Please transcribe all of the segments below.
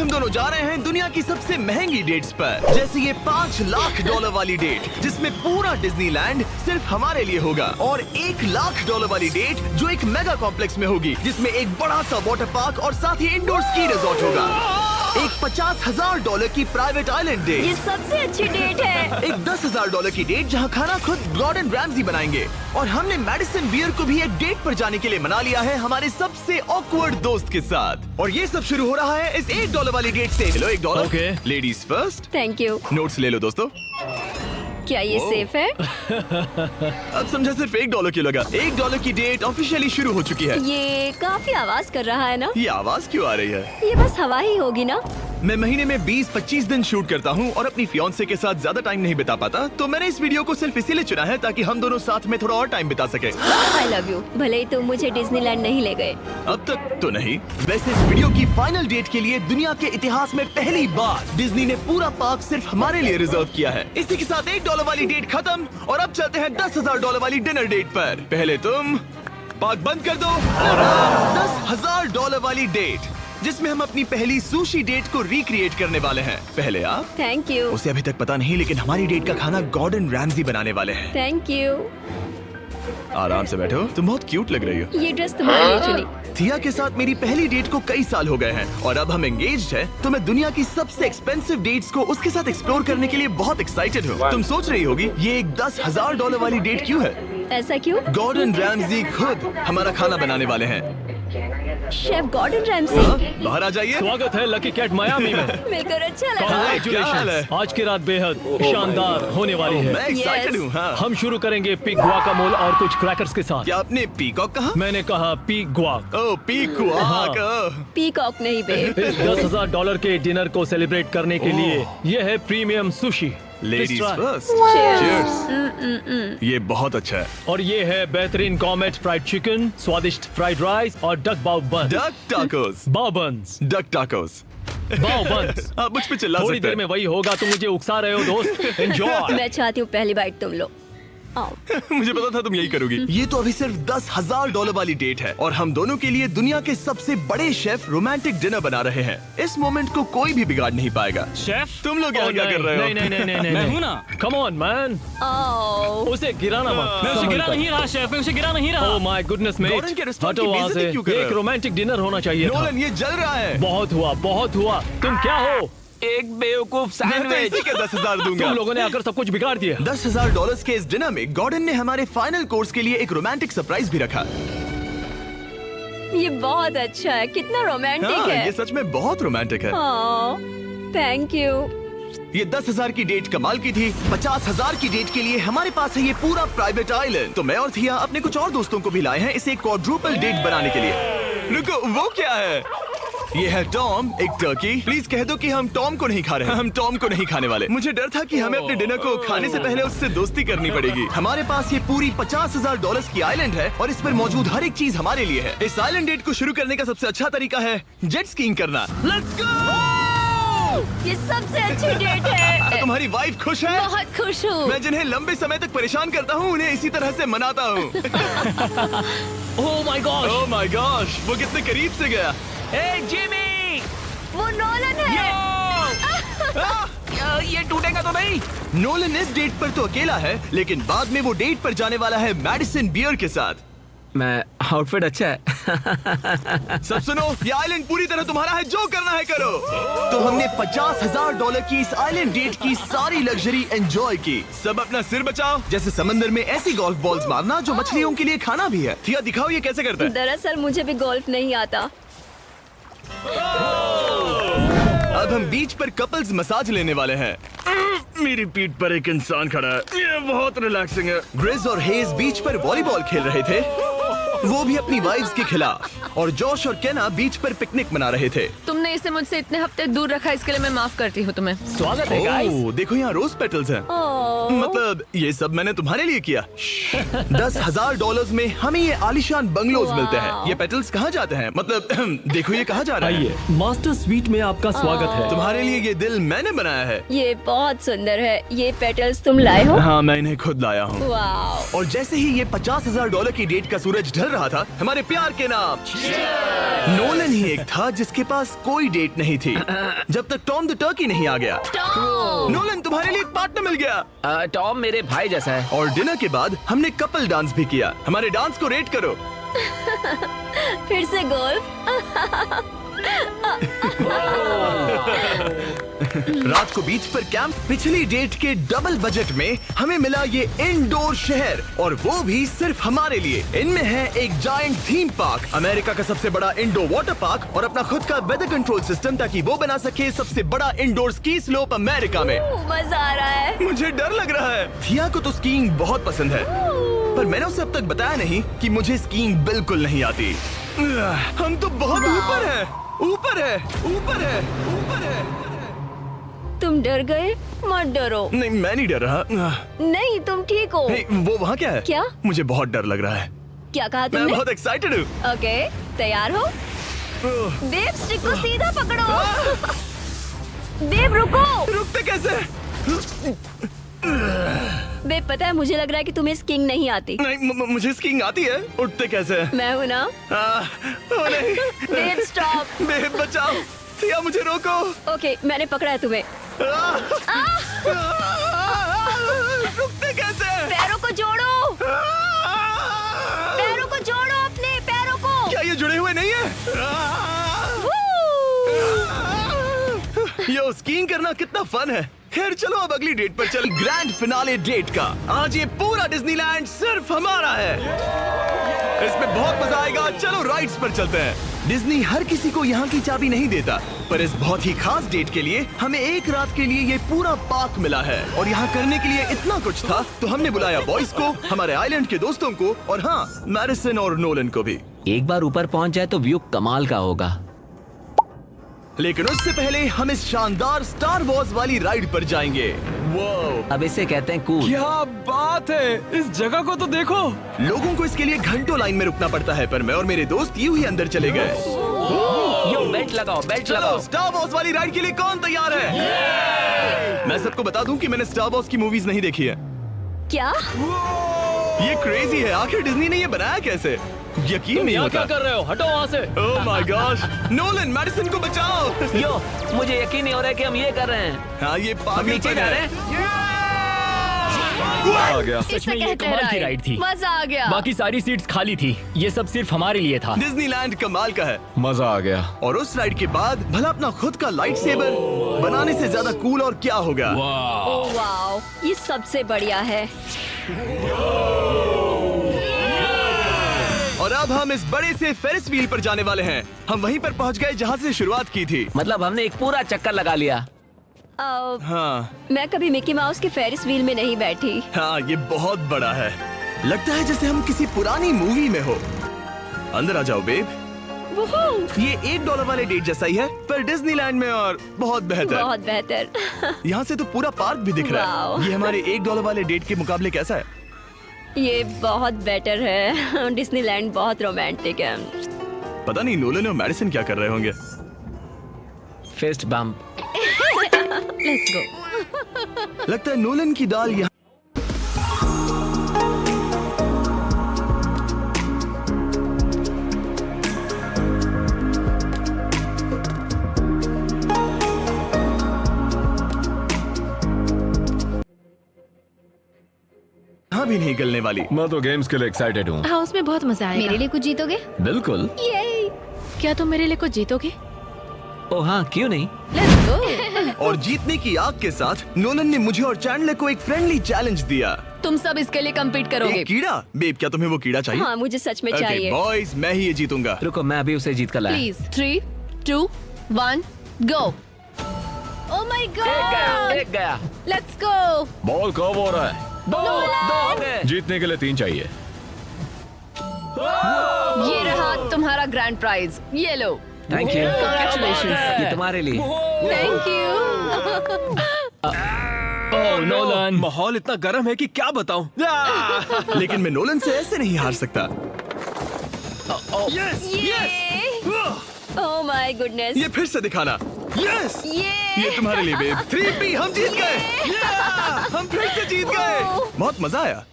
हम दोनों जा रहे हैं दुनिया की सबसे महंगी डेट्स पर, जैसे ये $5 लाख वाली डेट जिसमें पूरा डिज्नीलैंड सिर्फ हमारे लिए होगा, और $1 लाख वाली डेट जो एक मेगा कॉम्प्लेक्स में होगी जिसमें एक बड़ा सा वाटर पार्क और साथ ही इंडोर स्की रिजॉर्ट होगा। एक $50,000 की प्राइवेट आइलैंड डेट, ये सबसे अच्छी डेट है। एक $10,000 की डेट जहां खाना खुद गॉर्डन रैमजी बनाएंगे, और हमने मैडिसन बियर को भी एक डेट पर जाने के लिए मना लिया है हमारे सबसे ऑकवर्ड दोस्त के साथ। और ये सब शुरू हो रहा है इस $1 वाली डेट से। लो $1। Okay. Ladies first. Thank you. Notes ले लो दोस्तों। क्या ये सेफ है? अब समझा सिर्फ $1 क्यों लगा। $1 की डेट ऑफिशियली शुरू हो चुकी है। ये काफी आवाज कर रहा है ना? ये आवाज क्यों आ रही है? ये बस हवा ही होगी ना? मैं महीने में 20-25 दिन शूट करता हूँ और अपनी फियांसे के साथ ज्यादा टाइम नहीं बिता पाता, तो मैंने इस वीडियो को सिर्फ इसीलिए चुना है ताकि हम दोनों साथ में थोड़ा और टाइम बिता सके। I love you. भले ही तुम मुझे डिज्नीलैंड नहीं ले गए। अब तक तो नहीं। वैसे इस वीडियो की फाइनल डेट के लिए दुनिया के इतिहास में पहली बार डिज्नी ने पूरा पार्क सिर्फ हमारे लिए रिजर्व किया है। इसी के साथ $1 वाली डेट खत्म और अब चलते हैं $10,000 वाली डिनर डेट पर। पहले तुम पार्क बंद कर दो और अब $10,000 वाली डेट जिसमें हम अपनी पहली सुशी डेट को रिक्रिएट करने वाले हैं। पहले आप। Thank you. उसे अभी तक पता नहीं, लेकिन हमारी डेट का खाना गॉर्डन रैमजी बनाने वाले हैं। Thank you. आराम से बैठो, तुम बहुत क्यूट लग रही हो। ये ड्रेस तुम्हारे लिए चुनी। थिया के साथ मेरी पहली डेट को कई साल हो गए हैं और अब हम एंगेज्ड हैं, तो मैं दुनिया की सबसे एक्सपेंसिव डेट्स को उसके साथ एक्सप्लोर करने के लिए बहुत एक्साइटेड हूँ। तुम सोच रही होगी ये एक $10,000 वाली डेट क्यों है? ऐसा क्यों? गॉर्डन रैमजी खुद हमारा खाना बनाने वाले हैं। Chef Gordon Ramsay. हाँ, बाहर आ जाइए। स्वागत है लकी कैट मायामी में। मिलकर अच्छा लगा। क्या हाल Congratulations! है? आज की रात बेहद शानदार होने वाली मैं है। Excited Yes. हूँ। हाँ। हम शुरू करेंगे पिग गुआकामोल और कुछ क्रैकर्स के साथ। क्या आपने पीकॉक कहा? मैंने कहा पिग गुआक। ओह पीकॉक। पीकॉक नहीं बे। इस $10,000 के डिनर को सेलिब्रेट करने के लिए यह है premium sushi. Ladies Please try. First. Cheers. Cheers. ये बहुत अच्छा है। और ये है बेहतरीन गॉर्मेट फ्राइड चिकन, स्वादिष्ट फ्राइड राइस और डक बाव बन। Duck tacos. बाव बन्स। Duck tacos. बाव बन्स। आप मुझ पे चिल्ला थोड़ी सकते देर में हैं। वही होगा, तुम मुझे उकसा रहे हो दोस्त। एंजॉय। मैं चाहती हूँ पहली बाइट तुम लो। आओ। मुझे पता था तुम यही करोगी। ये तो अभी सिर्फ $10,000 वाली डेट है और हम दोनों के लिए दुनिया के सबसे बड़े शेफ रोमांटिक डिनर बना रहे हैं। इस मोमेंट को कोई भी बिगाड़ नहीं पाएगा। शेफ तुम लोग यहाँ क्या कर रहे हो? नहीं नहीं नहीं नहीं मैं हूँ ना। कम ऑन मैन, आओ। उसे गिराना मत। मैं उसे संभल गिरा कर। नहीं रहा शेफ, मैं उसे गिरा नहीं रहा। Oh my goodness mate, Gordon के रेस्टोरेंट हटो की वहाँ बेइज्जती से। क्यों कर ये रहे एक हो? रोमांटिक डिनर होना चाहिए था। नोलन ये जल रहा है। बहुत हुआ, बहुत हुआ। तुम क्या हो? एक बेवकूफ मैं तो सैंडविच। इसी के 10,000 दूंगा। तुम लोगों ने आकर सब कुछ बिगाड़ दिया। $10,000 के इस डिनर में गॉर्डन ने हमारे फाइनल कोर्स के लिए एक रोमांटिक सरप्राइज भी रखा। ये बहुत अच्छा है। कितना रोमांटिक हाँ, है। ये सच में बहुत रोमांटिक है। Thank you. ये 10,000 की डेट कमाल की थी। 50,000 की डेट के लिए हमारे पास है ये पूरा प्राइवेट आइलैंड। तो मैं और थिया अपने कुछ और दोस्तों को भी लाए हैं इसे एक क्वाड्रुपल डेट बनाने के लिए। रुको, वो क्या है? ये है टॉम, एक टर्की। प्लीज कह दो कि हम टॉम को नहीं खा रहे हैं। हम टॉम को नहीं खाने वाले। मुझे डर था कि हमें अपने डिनर को खाने से पहले उससे दोस्ती करनी पड़ेगी। हमारे पास ये पूरी $50,000 की आइलैंड है और इस पर मौजूद हर एक चीज हमारे लिए है। इस आइलैंड डेट को शुरू करने का सबसे अच्छा तरीका है जेट स्कीइंग करना। Let's go! ये सबसे अच्छी डेट है। तुम्हारी वाइफ खुश है? बहुत खुश हूँ। मैं जिन्हें लंबे समय तक परेशान करता हूँ उन्हें इसी तरह से मनाता हूँ। Oh my God, oh my gosh, वो कितने करीब से गया। ए जिमी, वो नोलन है। ये टूटेगा तो नहीं? नोलन इस डेट पर तो अकेला है, लेकिन बाद में वो डेट पर जाने वाला है मैडिसन बियर के साथ। मैं आउटफिट अच्छा है। सब सुनो, ये आइलैंड पूरी तरह तुम्हारा है, जो करना है करो। तो हमने $50,000 की इस आइलैंड डेट की सारी लग्जरी एंजॉय की। सब अपना सिर बचाओ, जैसे समंदर में ऐसी गोल्फ बॉल्स मारना जो मछलियों के लिए खाना भी है। थिया दिखाओ ये कैसे करता है। दरअसल मुझे भी गोल्फ नहीं आता। अब हम बीच पर कपल्स मसाज लेने वाले हैं। मेरी पीठ पर एक इंसान खड़ा है, ये बहुत रिलैक्सिंग है। ग्रिज और हेज बीच पर वॉलीबॉल खेल रहे थे, वो भी अपनी वाइफ्स के खिलाफ। और जोश और केना बीच पर पिकनिक मना रहे थे। तुमने इसे मुझसे इतने हफ्ते दूर रखा, इसके लिए मैं माफ करती हूँ तुम्हें। स्वागत है गाइस। ओह, देखो यहाँ रोज पेटल्स हैं। ओह, मतलब ये सब मैंने तुम्हारे लिए किया। $10,000 में हमें ये आलीशान बंगलोज मिलते हैं। ये पेटल्स कहाँ जाते हैं? मतलब देखो ये कहाँ जा रहा है। आइए, मास्टर स्वीट में आपका स्वागत है। तुम्हारे लिए ये दिल मैंने बनाया है। ये बहुत सुंदर है। ये पेटल्स तुम लाए हो? हाँ, मैं इन्हें खुद लाया हूँ। वाव। और जैसे ही ये $50,000 की डेट का सूरज ढल रहा था, हमारे प्यार के नाम नोलन ही एक था जिसके पास कोई डेट नहीं थी जब तक टॉम द टर्की नहीं आ गया। नोलन, तुम्हारे लिए एक पार्टनर मिल गया। टॉम मेरे भाई जैसा है। और डिनर के बाद हमने कपल डांस भी किया। हमारे डांस को रेट करो। फिर से गोल्फ। रात को बीच पर कैंप। पिछली डेट के डबल बजट में हमें मिला ये इंडोर शहर, और वो भी सिर्फ हमारे लिए। इनमें है एक जायंट थीम पार्क, अमेरिका का सबसे बड़ा इंडोर वाटर पार्क, और अपना खुद का वेदर कंट्रोल सिस्टम ताकि वो बना सके सबसे बड़ा इंडोर स्की स्लोप अमेरिका में। मजा आ रहा है। मुझे डर लग रहा है। थिया को तो स्कीइंग बहुत पसंद है, पर मैंने उसे अब तक बताया नहीं कि मुझे स्कीइंग बिल्कुल नहीं आती। हम तो बहुत ऊपर है, ऊपर है, ऊपर है, ऊपर है। तुम डर गए? मत डरो। नहीं, मैं नहीं डर रहा। नहीं, तुम ठीक हो। हे, वो वहाँ क्या है? क्या? मुझे बहुत डर लग रहा है। क्या कहा मैं तुमने? बहुत एक्साइटेड हूँ। ओके, तैयार हो? देव, स्टिक को सीधा पकड़ो। देव, रुको। रुकते कैसे? बेब, पता है मुझे लग रहा है कि तुम्हें स्कीइंग नहीं आती। नहीं, मुझे स्कीइंग आती है। उठते कैसे? मैं हूँ ना। ओ नहीं। देव, स्टॉप। बेब बचाओ। थिया, मुझे रोको। ओके, मैंने पकड़ा है तुम्हें। रुकते कैसे? पैरों को जोड़ो। पैरों को जोड़ो, अपने पैरों को। क्या ये जुड़े हुए नहीं है? यो, स्कीइंग करना कितना फन है। खैर चलो अब अगली डेट पर चल। ग्रैंड फिनाले डेट का। आज ये पूरा डिज्नीलैंड सिर्फ हमारा है। इसमें बहुत मजा आएगा। चलो राइड्स पर चलते हैं। डिज्नी हर किसी को यहाँ की चाबी नहीं देता, पर इस बहुत ही खास डेट के लिए हमें एक रात के लिए ये पूरा पार्क मिला है। और यहाँ करने के लिए इतना कुछ था, तो हमने बुलाया बॉयज को, हमारे आइलैंड के दोस्तों को, और हाँ, मैडिसन और नोलन को भी। एक बार ऊपर पहुंच जाए तो व्यू कमाल का होगा। लेकिन उससे पहले हम इस शानदार स्टार वॉर्स वाली राइड पर जाएंगे। वो अब इसे कहते हैं कूल। क्या बात है, इस जगह को तो देखो। लोगों को इसके लिए घंटों लाइन में रुकना पड़ता है, पर मैं और मेरे दोस्त यूं ही अंदर चले गए। यो, बेल्ट लगाओ, बेल्ट चलो, लगाओ। स्टार वॉर्स वाली राइड के लिए कौन तैयार है? मैं सबको बता दूं कि मैंने स्टार वॉर्स की मूवीज नहीं देखी है। क्या? ये क्रेजी है। आखिर डिज्नी ने ये बनाया कैसे? यकीन तुम नहीं यहाँ होता। क्या कर रहे हो? हटो वहाँ से। Oh my gosh. Nolan, Madison को बचाओ। यो, मुझे यकीन नहीं हो रहा है कि हम ये कर रहे हैं। हाँ, ये हम पागल नीचे जा रहे हैं। आ गया। सच में ये कमाल की राइड थी। मजा आ गया। बाकी सारी सीट्स खाली थी। ये सब सिर्फ हमारे लिए था। डिज्नीलैंड कमाल का है। मजा आ गया। और उस राइड के बाद भला अपना खुद का लाइट सेबर बनाने से ज्यादा कूल और क्या होगा? ओह वाओ, ये सबसे बढ़िया है। और अब हम इस बड़े से फेरिस व्हील पर जाने वाले हैं। हम वहीं पर पहुंच गए जहां से शुरुआत की थी। मतलब हमने एक पूरा चक्कर लगा लिया। हाँ मैं कभी मिकी माउस के फेरिस व्हील में नहीं बैठी। हाँ, ये बहुत बड़ा है। लगता है जैसे हम किसी पुरानी मूवी में हो। अंदर आ जाओ बेब। ये $1 वाले डेट जैसा ही है, पर डिज्नीलैंड में और बहुत बेहतर। बहुत बेहतर। यहाँ से तो पूरा पार्क भी दिख रहा है। वाओ। ये हमारे $1 वाले डेट के मुकाबले कैसा है? ये बहुत बेटर है। डिज्नीलैंड बहुत रोमांटिक है। पता नहीं नोलन और मैडिसन क्या कर रहे होंगे। Fist bump. Let's go. लगता है नोलन की दाल यहाँ भी नहीं गलने वाली। मैं तो गेम्स के लिए एक्साइटेड हूँ। हाउस में बहुत मजा आएगा। मेरे लिए कुछ जीतोगे? बिल्कुल। ये क्या तुम मेरे लिए कुछ जीतोगे? ओ हाँ, क्यों नहीं। Let's go. और जीतने की आग के साथ नोलन ने मुझे और चैंडलर को एक फ्रेंडली चैलेंज दिया। तुम सब इसके लिए कम्पीट करोगे। एक कीड़ा? बेब, क्या तुम्हें वो कीड़ा चाहिए? हाँ, मुझे सच में ओके चाहिए। बॉयज, मैं ही ये जीतूंगा। रुको, मैं अभी उसे जीत कर लाया। Please 3, 2, 1 go. ओह माय एक गया, गॉड, एक गया। Let's go. बॉल कब हो रहा है? दो हो गए। जीतने के लिए 3 चाहिए। ये रहा तुम्हारा ग्रैंड प्राइज, ये लो। Thank you. Congratulations. ये तुम्हारे लिए। Thank you. Oh, Nolan. माहौल इतना गर्म है कि क्या बताऊं। लेकिन मैं नोलन से ऐसे नहीं हार सकता। ओह माय गुडनेस। ये फिर से दिखाना। यस, ये तुम्हारे लिए बेब। 3P हम जीत गए। हम फिर से जीत गए। बहुत मजा आया।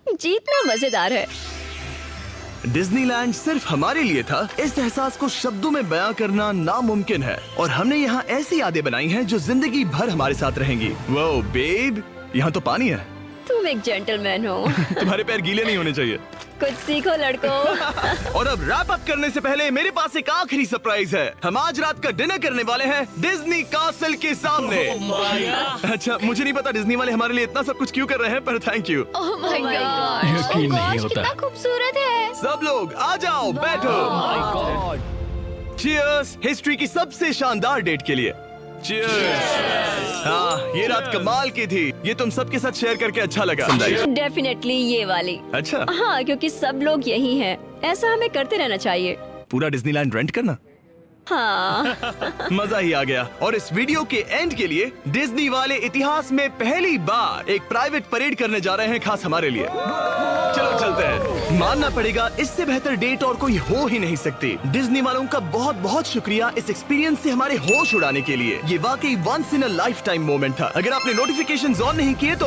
जीतना मजेदार है। डिज्नीलैंड सिर्फ हमारे लिए था। इस एहसास को शब्दों में बयां करना नामुमकिन है और हमने यहाँ ऐसी यादें बनाई हैं जो जिंदगी भर हमारे साथ रहेंगी। वो बेब, यहाँ तो पानी है। तुम एक जेंटलमैन हो। तुम्हारे पैर गीले नहीं होने चाहिए। कुछ सीखो लड़कों। और अब रैप अप करने से पहले मेरे पास एक आखिरी सरप्राइज है। हम आज रात का डिनर करने वाले हैं डिज्नी कासल के सामने। अच्छा, मुझे नहीं पता डिज्नी वाले हमारे लिए इतना सब कुछ क्यों कर रहे हैं, पर thank you. Oh my Oh my God. God. यकीन Oh नहीं gosh, होता। कितना खूबसूरत है। सब लोग आ जाओ, बैठो। चीयर्स हिस्ट्री की सबसे शानदार डेट के लिए। चीयर्स। हाँ, ये रात कमाल की थी। ये तुम सबके साथ शेयर करके अच्छा लगा। डेफिनेटली ये वाली। अच्छा, हाँ, क्योंकि सब लोग यही हैं। ऐसा हमें करते रहना चाहिए। पूरा डिज्नीलैंड रेंट करना। हाँ। मजा ही आ गया। और इस वीडियो के एंड के लिए डिज्नी वाले इतिहास में पहली बार एक प्राइवेट परेड करने जा रहे हैं, खास हमारे लिए। चलो चलते हैं। मानना पड़ेगा, इससे बेहतर डेट और कोई हो ही नहीं सकती। डिज्नी वालों का बहुत बहुत शुक्रिया इस एक्सपीरियंस से हमारे होश उड़ाने के लिए। ये वाकई once in a lifetime moment था। अगर आपने नोटिफिकेशंस ऑन नहीं किए तो